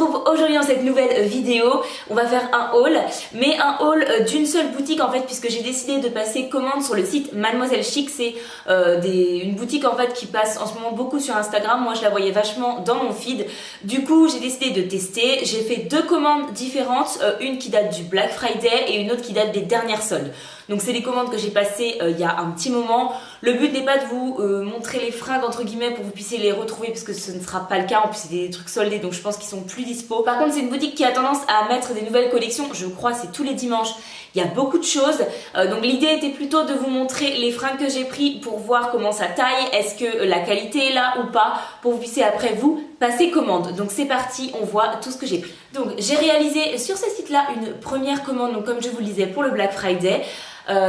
retrouve aujourd'hui dans cette nouvelle vidéo. On va faire un haul, mais un haul d'une seule boutique en fait, puisque j'ai décidé de passer commande sur le site Mademoiselle Chic. C'est une boutique en fait qui passe en ce moment beaucoup sur Instagram. Moi je la voyais vachement dans mon feed. Du coup j'ai décidé de tester. J'ai fait deux commandes différentes, une qui date du Black Friday et une autre qui date des dernières soldes. Donc c'est des commandes que j'ai passées il y a un petit moment. Le but n'est pas de vous montrer les fringues entre guillemets pour que vous puissiez les retrouver, parce que ce ne sera pas le cas. En plus c'est des trucs soldés, donc je pense qu'ils sont plus dispo. Par contre c'est une boutique qui a tendance à mettre des nouvelles collections. Je crois c'est tous les dimanches. Il y a beaucoup de choses. Donc l'idée était plutôt de vous montrer les fringues que j'ai pris pour voir comment ça taille. Est-ce que la qualité est là ou pas, pour que vous puissiez après vous passer commande. Donc c'est parti, on voit tout ce que j'ai pris. Donc j'ai réalisé sur ce site là une première commande, donc comme je vous le disais, pour le Black Friday.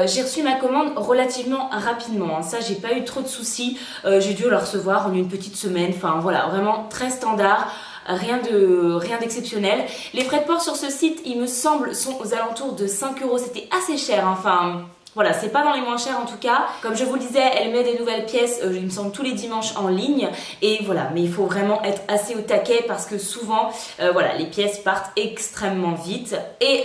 J'ai reçu ma commande relativement rapidement, hein. Ça j'ai pas eu trop de soucis, j'ai dû la recevoir en une petite semaine, enfin voilà, vraiment très standard, rien d'exceptionnel. Les frais de port sur ce site, il me semble, sont aux alentours de 5 €, c'était assez cher, hein. Enfin voilà, c'est pas dans les moins chers en tout cas. Comme je vous le disais, elle met des nouvelles pièces, il me semble, tous les dimanches en ligne. Et voilà, mais il faut vraiment être assez au taquet parce que souvent, voilà, les pièces partent extrêmement vite. Et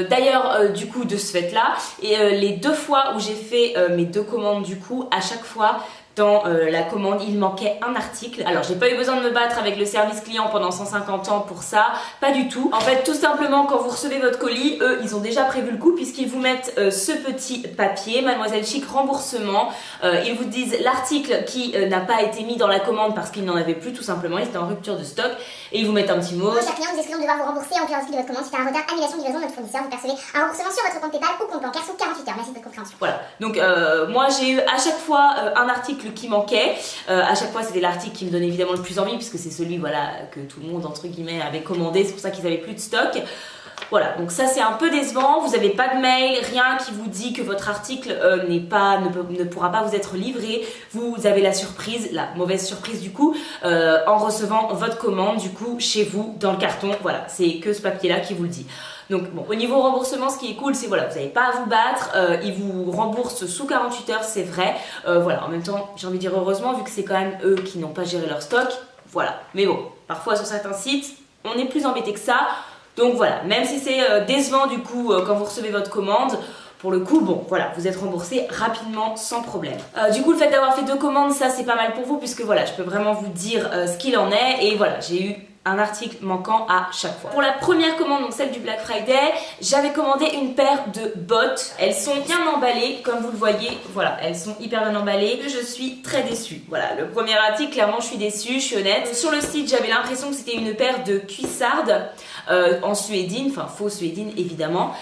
d'ailleurs, du coup, de ce fait-là, les deux fois où j'ai fait mes deux commandes, du coup, à chaque fois, dans la commande, il manquait un article. Alors, j'ai pas eu besoin de me battre avec le service client pendant 150 ans pour ça, pas du tout. En fait, tout simplement, quand vous recevez votre colis, eux, ils ont déjà prévu le coup puisqu'ils vous mettent ce petit papier, Mademoiselle Chic remboursement. Ils vous disent l'article qui n'a pas été mis dans la commande parce qu'il n'en avait plus, tout simplement, il était en rupture de stock. Et ils vous mettent un petit mot. Chaque client, nous excusons de devoir vous rembourser en plus de votre commande suite à un retard, annulation de livraison de notre fournisseur. Vous percevez un remboursement sur votre compte PayPal ou compte bancaire sous 48 heures. Merci de votre compréhension. Voilà, donc moi j'ai eu à chaque fois un article qui manquait. À chaque fois c'était l'article qui me donnait évidemment le plus envie puisque c'est celui voilà, que tout le monde entre guillemets avait commandé, c'est pour ça qu'ils avaient plus de stock. Voilà, donc ça c'est un peu décevant, vous n'avez pas de mail, rien qui vous dit que votre article ne pourra pas vous être livré. Vous avez la surprise, la mauvaise surprise du coup, en recevant votre commande du coup chez vous dans le carton. Voilà, c'est que ce papier là qui vous le dit. Donc bon, au niveau remboursement, ce qui est cool, c'est voilà, vous n'avez pas à vous battre, ils vous remboursent sous 48 heures, c'est vrai. Voilà, en même temps, j'ai envie de dire heureusement, vu que c'est quand même eux qui n'ont pas géré leur stock. Voilà, mais bon, parfois sur certains sites, on est plus embêté que ça. Donc voilà, même si c'est décevant du coup quand vous recevez votre commande, pour le coup, bon, voilà, vous êtes remboursé rapidement, sans problème. Du coup, le fait d'avoir fait deux commandes, ça c'est pas mal pour vous, puisque voilà, je peux vraiment vous dire ce qu'il en est. Et voilà, j'ai eu un article manquant à chaque fois. Pour la première commande, donc celle du Black Friday, j'avais commandé une paire de bottes. Elles sont bien emballées, comme vous le voyez. Voilà, elles sont hyper bien emballées. Je suis très déçue. Voilà, le premier article, clairement, je suis déçue, je suis honnête. Sur le site, j'avais l'impression que c'était une paire de cuissardes en suédine, enfin faux suédine évidemment,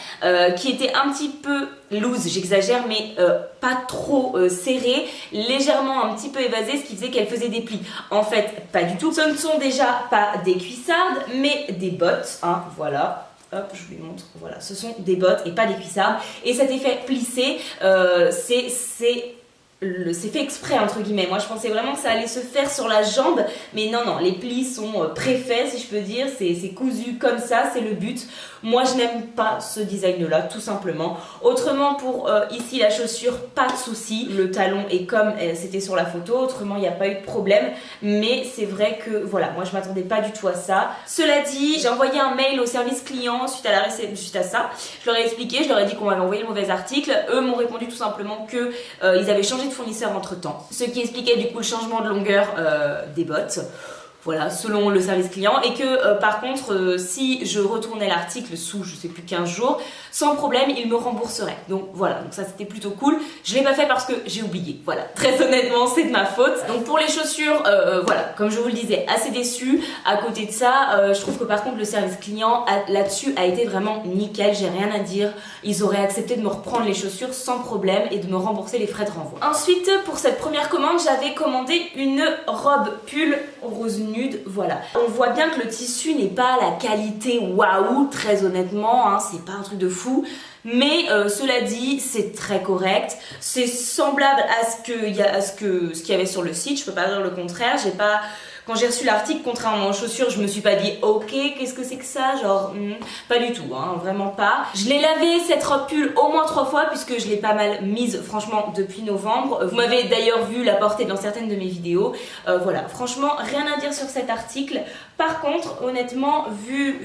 qui était un petit peu loose, j'exagère, mais pas trop serrée, légèrement un petit peu évasée, ce qui faisait qu'elle faisait des plis. En fait, pas du tout. Ce ne sont déjà pas des cuissardes, mais des bottes, hein, voilà. Hop, je vous les montre, voilà, ce sont des bottes et pas des cuissardes. Et cet effet plissé, c'est fait exprès entre guillemets. Moi je pensais vraiment que ça allait se faire sur la jambe, mais non, non, les plis sont préfaits si je peux dire, c'est cousu comme ça, c'est le but. Moi je n'aime pas ce design là, tout simplement. Autrement pour ici la chaussure, pas de souci, le talon est comme c'était sur la photo, autrement il n'y a pas eu de problème, mais c'est vrai que voilà, moi je m'attendais pas du tout à ça. Cela dit, j'ai envoyé un mail au service client suite à ça, je leur ai expliqué, je leur ai dit qu'on m'avait envoyé le mauvais article. Eux m'ont répondu tout simplement que ils avaient changé de fournisseur entre temps, ce qui expliquait du coup le changement de longueur des bottes. Voilà, selon le service client, et que par contre si je retournais l'article sous je sais plus 15 jours, sans problème il me rembourserait. Donc voilà, donc ça c'était plutôt cool. Je l'ai pas fait parce que j'ai oublié, voilà, très honnêtement c'est de ma faute. Donc pour les chaussures, voilà, comme je vous le disais, assez déçue. À côté de ça, je trouve que par contre le service client là-dessus a été vraiment nickel, j'ai rien à dire. Ils auraient accepté de me reprendre les chaussures sans problème et de me rembourser les frais de renvoi. Ensuite pour cette première commande, j'avais commandé une robe pull rose nude, voilà. On voit bien que le tissu n'est pas la qualité waouh, très honnêtement, hein, c'est pas un truc de fou. Mais cela dit, c'est très correct. C'est semblable à ce qu'il y avait sur le site. Je peux pas dire le contraire. J'ai pas quand j'ai reçu l'article, contrairement aux chaussures, je me suis pas dit ok, qu'est-ce que c'est que ça, genre pas du tout, hein, vraiment pas. Je l'ai lavé cette robe pull au moins 3 fois puisque je l'ai pas mal mise franchement depuis novembre. Vous m'avez d'ailleurs vu la porter dans certaines de mes vidéos. Voilà, franchement rien à dire sur cet article. Par contre, honnêtement, vu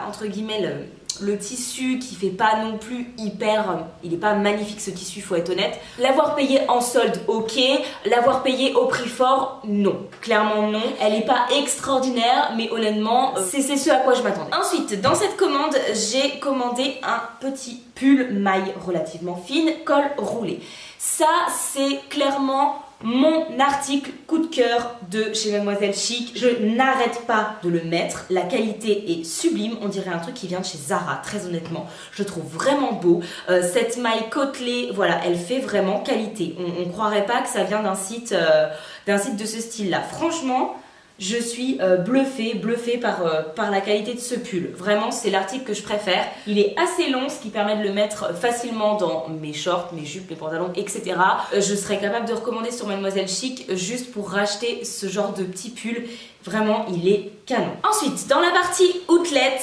entre guillemets le tissu qui fait pas non plus hyper, il est pas magnifique ce tissu, faut être honnête. L'avoir payé en solde, ok. L'avoir payé au prix fort, non. Clairement non. Elle est pas extraordinaire, mais honnêtement, c'est ce à quoi je m'attendais. Ensuite, dans cette commande, j'ai commandé un petit pull maille relativement fine, col roulé. Ça, c'est clairement mon article coup de cœur de chez Mademoiselle Chic. Je n'arrête pas de le mettre. La qualité est sublime. On dirait un truc qui vient de chez Zara, très honnêtement. Je le trouve vraiment beau. Cette maille côtelée, voilà, elle fait vraiment qualité. On croirait pas que ça vient d'un site de ce style-là. Franchement, je suis bluffée par la qualité de ce pull. Vraiment, c'est l'article que je préfère. Il est assez long, ce qui permet de le mettre facilement dans mes shorts, mes jupes, mes pantalons, etc. Je serais capable de recommander sur Mademoiselle Chic juste pour racheter ce genre de petit pull. Vraiment, il est canon. Ensuite, dans la partie outlet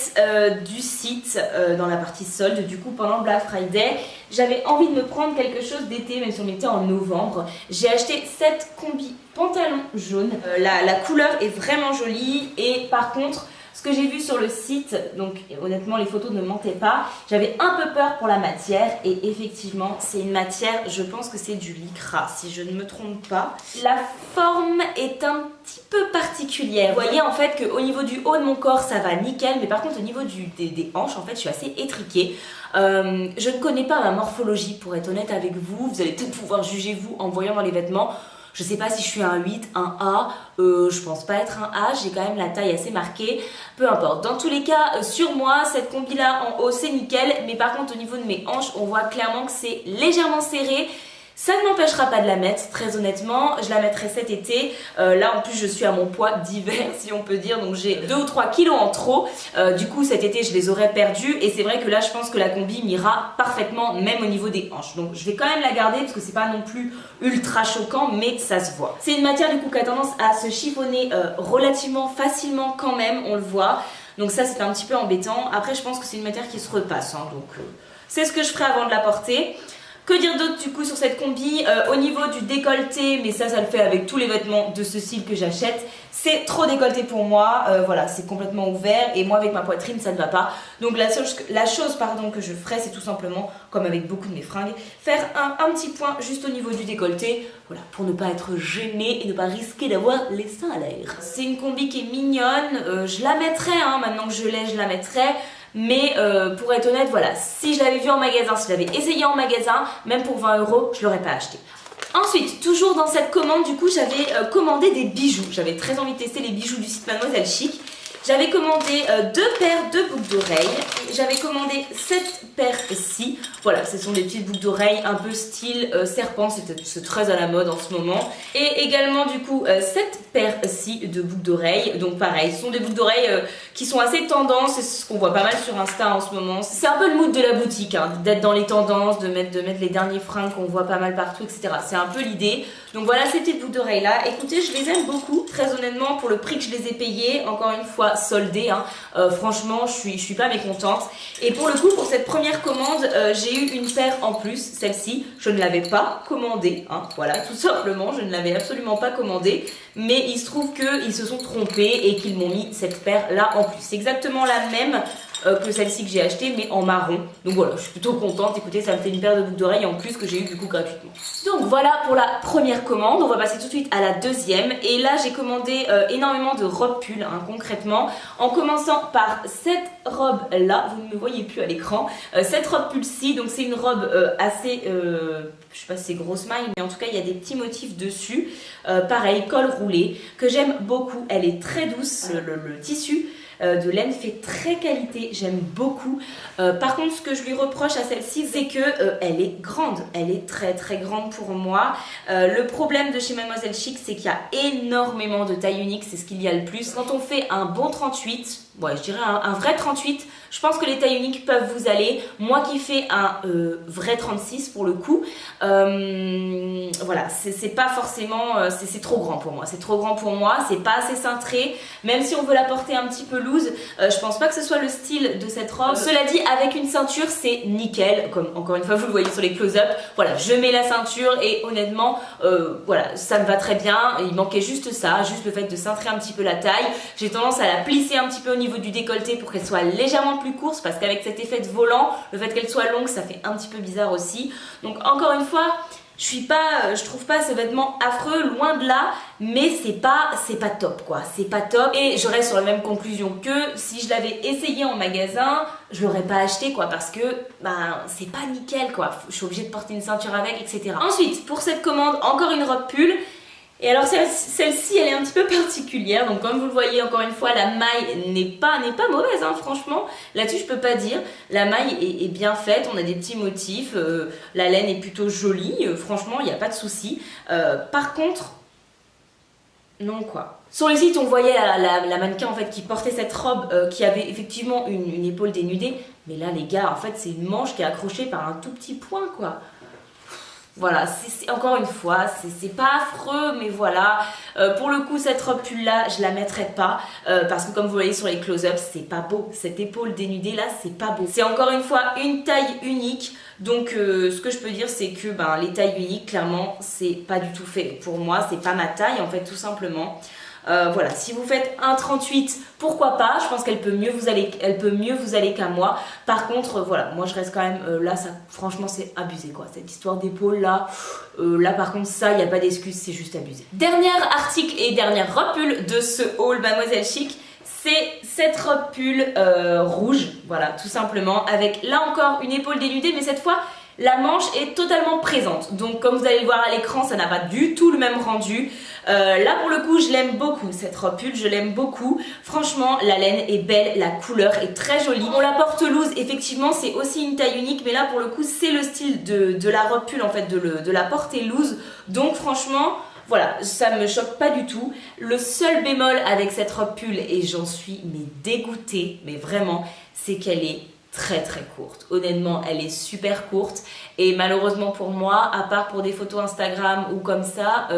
du site, dans la partie solde, du coup, pendant Black Friday, j'avais envie de me prendre quelque chose d'été, même si on était en novembre. J'ai acheté cette combi pantalon jaune. La couleur est vraiment jolie et par contre, ce que j'ai vu sur le site, donc honnêtement les photos ne mentaient pas, j'avais un peu peur pour la matière et effectivement c'est une matière, je pense que c'est du lycra si je ne me trompe pas. La forme est un petit peu particulière. Vous voyez en fait qu'au niveau du haut de mon corps ça va nickel, mais par contre au niveau des hanches en fait je suis assez étriquée. Je ne connais pas ma morphologie pour être honnête avec vous, vous allez peut-être pouvoir juger vous en voyant dans les vêtements. Je sais pas si je suis un 8, un A, je pense pas être un A, j'ai quand même la taille assez marquée, peu importe. Dans tous les cas, sur moi, cette combi là en haut c'est nickel, mais par contre au niveau de mes hanches, on voit clairement que c'est légèrement serré. Ça ne m'empêchera pas de la mettre, très honnêtement, je la mettrai cet été. Là en plus je suis à mon poids d'hiver si on peut dire, donc j'ai 2 ou 3 kilos en trop. Du coup cet été je les aurais perdus et c'est vrai que là je pense que la combi m'ira parfaitement même au niveau des hanches. Donc je vais quand même la garder parce que c'est pas non plus ultra choquant mais ça se voit. C'est une matière du coup qui a tendance à se chiffonner relativement facilement quand même, on le voit. Donc ça c'est un petit peu embêtant. Après je pense que c'est une matière qui se repasse, hein, donc c'est ce que je ferai avant de la porter. Que dire d'autre du coup sur cette combi? Au niveau du décolleté, mais ça le fait avec tous les vêtements de ce style que j'achète, c'est trop décolleté pour moi, voilà, c'est complètement ouvert et moi avec ma poitrine ça ne va pas. Donc la chose que je ferais c'est tout simplement, comme avec beaucoup de mes fringues, faire un petit point juste au niveau du décolleté, voilà, pour ne pas être gênée et ne pas risquer d'avoir les seins à l'air. C'est une combi qui est mignonne, je la mettrais, hein, maintenant que je l'ai, je la mettrais. Mais pour être honnête, voilà, si je l'avais vu en magasin, si je l'avais essayé en magasin, même pour 20 €, je l'aurais pas acheté. Ensuite, toujours dans cette commande, du coup, j'avais commandé des bijoux. J'avais très envie de tester les bijoux du site Mademoiselle Chic. J'avais commandé 2 paires de boucles d'oreilles. J'avais commandé cette paire-ci. Voilà, ce sont des petites boucles d'oreilles un peu style serpent. C'est très à la mode en ce moment. Et également du coup cette paire-ci de boucles d'oreilles. Donc pareil, ce sont des boucles d'oreilles qui sont assez tendance. C'est ce qu'on voit pas mal sur Insta en ce moment. C'est un peu le mood de la boutique, hein, d'être dans les tendances, de mettre les derniers fringues qu'on voit pas mal partout, etc. C'est un peu l'idée. Donc voilà ces petites boucles d'oreilles là. Écoutez, je les aime beaucoup. Très honnêtement, pour le prix que je les ai payées, encore une fois soldées, hein, franchement je suis pas mécontente. Et pour le coup, pour cette première commande, j'ai eu une paire en plus. Celle-ci, je ne l'avais pas commandée, hein, voilà, tout simplement, je ne l'avais absolument pas commandée. Mais il se trouve qu'ils se sont trompés et qu'ils m'ont mis cette paire là en plus. C'est exactement la même que celle-ci que j'ai achetée, mais en marron. Donc voilà, je suis plutôt contente. Écoutez, ça me fait une paire de boucles d'oreilles en plus que j'ai eu du coup gratuitement. Donc voilà pour la première commande. On va passer tout de suite à la deuxième. Et là, j'ai commandé énormément de robes pull, hein, concrètement. En commençant par cette robe là, vous ne me voyez plus à l'écran. Cette robe pull-ci, donc c'est une robe assez, je sais pas si c'est grosse maille, mais en tout cas il y a des petits motifs dessus. Pareil, col roulé, que j'aime beaucoup. Elle est très douce, le tissu de laine fait très qualité, j'aime beaucoup. Par contre, ce que je lui reproche à celle-ci, c'est que elle est grande, elle est très très grande pour moi. Le problème de chez Mademoiselle Chic, c'est qu'il y a énormément de tailles uniques, c'est ce qu'il y a le plus. Quand on fait un bon 38, ouais, je dirais un vrai 38. Je pense que les tailles uniques peuvent vous aller. Moi qui fais un vrai 36 pour le coup, voilà, c'est pas forcément, c'est trop grand pour moi. C'est trop grand pour moi, c'est pas assez cintré. Même si on veut la porter un petit peu loose, je pense pas que ce soit le style de cette robe. Cela dit, avec une ceinture, c'est nickel. Comme encore une fois, vous le voyez sur les close-up. Voilà, je mets la ceinture et honnêtement, voilà, ça me va très bien. Il manquait juste ça, juste le fait de cintrer un petit peu la taille. J'ai tendance à la plisser un petit peu au niveau du décolleté pour qu'elle soit légèrement plus courte, parce qu'avec cet effet de volant, le fait qu'elle soit longue, ça fait un petit peu bizarre aussi. Donc encore une fois, je trouve pas ce vêtement affreux, loin de là, mais c'est pas top quoi, c'est pas top. Et je reste sur la même conclusion que si je l'avais essayé en magasin, je l'aurais pas acheté quoi, parce que c'est pas nickel quoi, je suis obligée de porter une ceinture avec, etc. Ensuite, pour cette commande, encore une robe pull. Et alors celle-ci elle est un petit peu particulière, donc comme vous le voyez encore une fois la maille n'est pas mauvaise hein, franchement, là-dessus je peux pas dire, la maille est bien faite, on a des petits motifs, la laine est plutôt jolie, franchement il n'y a pas de souci. Par contre, non quoi. Sur le site on voyait la mannequin en fait qui portait cette robe qui avait effectivement une épaule dénudée, mais là les gars en fait c'est une manche qui est accrochée par un tout petit point quoi. Voilà, c'est encore une fois, c'est pas affreux, mais voilà. Pour le coup, cette robe pull là, je la mettrai pas parce que comme vous voyez sur les close-ups, c'est pas beau. Cette épaule dénudée là, c'est pas beau. C'est encore une fois une taille unique. Donc ce que je peux dire, c'est que les tailles uniques, clairement, c'est pas du tout fait pour moi. C'est pas ma taille en fait, tout simplement. Voilà, si vous faites un 38, pourquoi pas, je pense qu'elle peut mieux vous aller qu'à moi. Par contre, voilà, moi je reste quand même là, ça, franchement c'est abusé quoi, cette histoire d'épaule là, là par contre ça, il n'y a pas d'excuse, c'est juste abusé. Dernier article et dernière robe pull de ce haul Mademoiselle Chic, c'est cette robe pull rouge, voilà, tout simplement, avec là encore une épaule dénudée, mais cette fois la manche est totalement présente. Donc comme vous allez le voir à l'écran, ça n'a pas du tout le même rendu. Là pour le coup, je l'aime beaucoup cette robe pull, je l'aime beaucoup. Franchement, la laine est belle, la couleur est très jolie. On la porte loose, effectivement, c'est aussi une taille unique, mais là pour le coup, c'est le style de la robe pull en fait, de la porter loose. Donc franchement, voilà, ça me choque pas du tout. Le seul bémol avec cette robe pull, et j'en suis dégoûtée, mais vraiment, c'est qu'elle est très courte. Honnêtement, elle est super courte et malheureusement pour moi, à part pour des photos Instagram ou comme ça,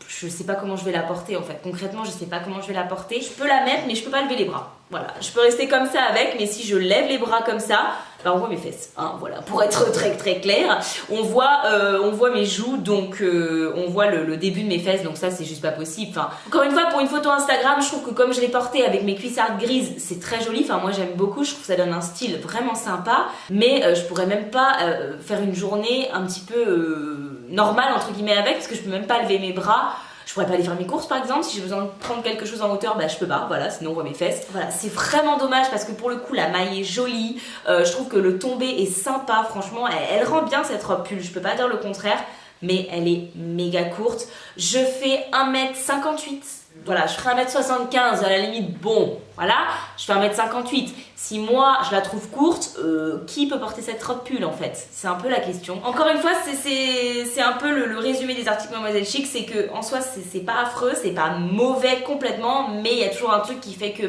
je sais pas comment je vais la porter en fait. Concrètement, je sais pas comment je vais la porter. Je peux la mettre mais je peux pas lever les bras. Voilà, je peux rester comme ça avec, mais si je lève les bras comme ça, on voit mes fesses, hein, voilà, pour être très clair. On voit mes joues, donc on voit le début de mes fesses, donc ça c'est juste pas possible. Enfin, encore une fois, pour une photo Instagram, je trouve que comme je l'ai portée avec mes cuissardes grises, c'est très joli. Enfin, moi j'aime beaucoup, je trouve que ça donne un style vraiment sympa, mais je pourrais même pas faire une journée un petit peu normale entre guillemets avec, parce que je peux même pas lever mes bras. Je pourrais pas aller faire mes courses par exemple, si j'ai besoin de prendre quelque chose en hauteur, je peux pas, voilà, sinon on voit mes fesses. Voilà, c'est vraiment dommage parce que pour le coup la maille est jolie, je trouve que le tombé est sympa, franchement, elle rend bien cette robe pull, je peux pas dire le contraire, mais elle est méga courte. Je fais 1m58, voilà, je ferai 1m75 à la limite, bon, voilà, je fais 1m58. Si moi je la trouve courte, qui peut porter cette robe pull en fait? C'est un peu la question. Encore une fois, c'est un peu le résumé des articles Mademoiselle Chic, c'est que en soi c'est pas affreux, c'est pas mauvais complètement, mais il y a toujours un truc qui fait que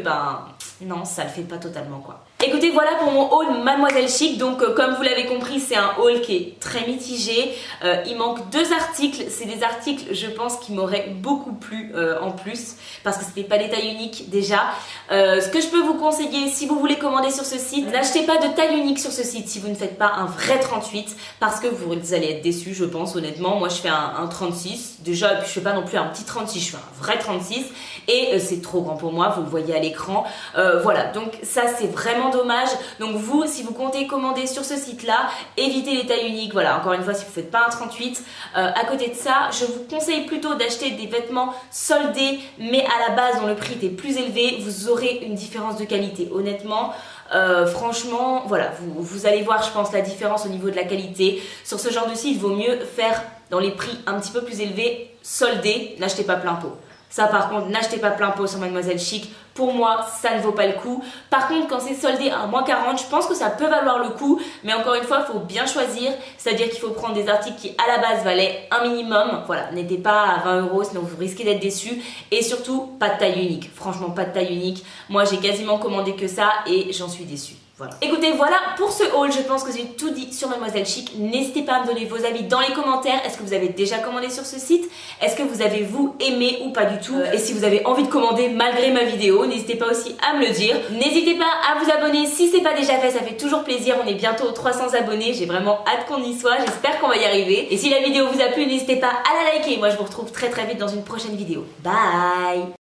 non, ça le fait pas totalement quoi. Écoutez, voilà pour mon haul Mademoiselle Chic. Donc comme vous l'avez compris, c'est un haul qui est très mitigé. Il manque 2 articles. C'est des articles, je pense, qui m'auraient beaucoup plu en plus, parce que c'était pas des tailles uniques déjà. Ce que je peux vous conseiller, si vous voulez commander sur ce site, n'achetez pas de taille unique sur ce site si vous ne faites pas un vrai 38, parce que vous allez être déçus, je pense, honnêtement. Moi je fais un 36 déjà, et puis je fais pas non plus un petit 36, je fais un vrai 36 et c'est trop grand pour moi, vous le voyez à l'écran. Voilà, donc ça c'est vraiment dommage. Donc vous, si vous comptez commander sur ce site là, évitez les tailles uniques. Voilà, encore une fois, si vous ne faites pas un 38, à côté de ça, je vous conseille plutôt d'acheter des vêtements soldés, mais à la base dont le prix était plus élevé. Vous aurez une différence de qualité, honnêtement. Franchement, voilà, vous allez voir, je pense, la différence au niveau de la qualité. Sur ce genre de site, il vaut mieux faire dans les prix un petit peu plus élevés, soldés, n'achetez pas plein pot. Ça par contre, n'achetez pas plein pot sur Mademoiselle Chic, pour moi ça ne vaut pas le coup. Par contre quand c'est soldé à moins 40, je pense que ça peut valoir le coup, mais encore une fois il faut bien choisir, c'est-à-dire qu'il faut prendre des articles qui à la base valaient un minimum, voilà, n'était pas à 20 euros sinon vous risquez d'être déçus, et surtout pas de taille unique, franchement pas de taille unique, moi j'ai quasiment commandé que ça et j'en suis déçue. Voilà. Écoutez, voilà pour ce haul, je pense que j'ai tout dit sur Mademoiselle Chic. N'hésitez pas à me donner vos avis dans les commentaires. Est-ce que vous avez déjà commandé sur ce site? Est-ce que vous avez vous aimé ou pas du tout? Et si vous avez envie de commander malgré ma vidéo, n'hésitez pas aussi à me le dire. N'hésitez pas à vous abonner si c'est pas déjà fait, ça fait toujours plaisir. On est bientôt aux 300 abonnés, j'ai vraiment hâte qu'on y soit, j'espère qu'on va y arriver. Et si la vidéo vous a plu, n'hésitez pas à la liker. Moi je vous retrouve très vite dans une prochaine vidéo. Bye!